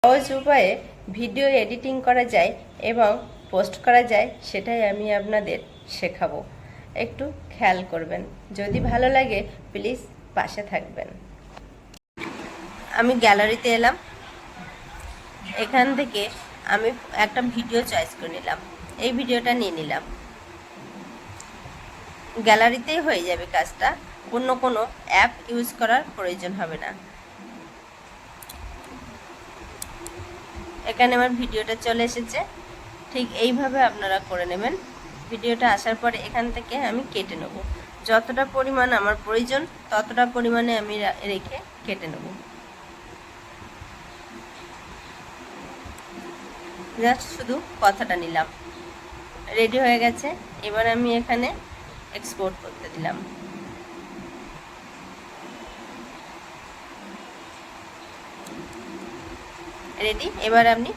সহজ উপায়ে video editing করা যায় এবং পোস্ট করা যায় সেটাই আমি আপনাদের শেখাবো। একটু খেয়াল করবেন, যদি ভালো লাগে প্লিজ পাশে থাকবেন। আমি গ্যালারিতে এলাম, এখান থেকে আমি একটা ভিডিও চয়েস করে নিলাম, এই ভিডিওটা নিয়ে নিলাম। গ্যালারিতেই হয়ে যাবে কাজটা, অন্য কোনো অ্যাপ ইউজ করার প্রয়োজন হবে না। এখানে আমার ভিডিওটা চলে এসেছে, ঠিক এইভাবে আপনারা করে নেবেন। ভিডিওটা আসার পরে এখান থেকে আমি কেটে নেব, যতটা পরিমাণ আমার প্রয়োজন ততটা পরিমাণে আমি রেখে কেটে নেব। জাস্ট শুধু কথাটা নিলাম, রেডি হয়ে গেছে। এবার আমি এখানে এক্সপোর্ট করতে দিলাম। রেডি। এবার আপনি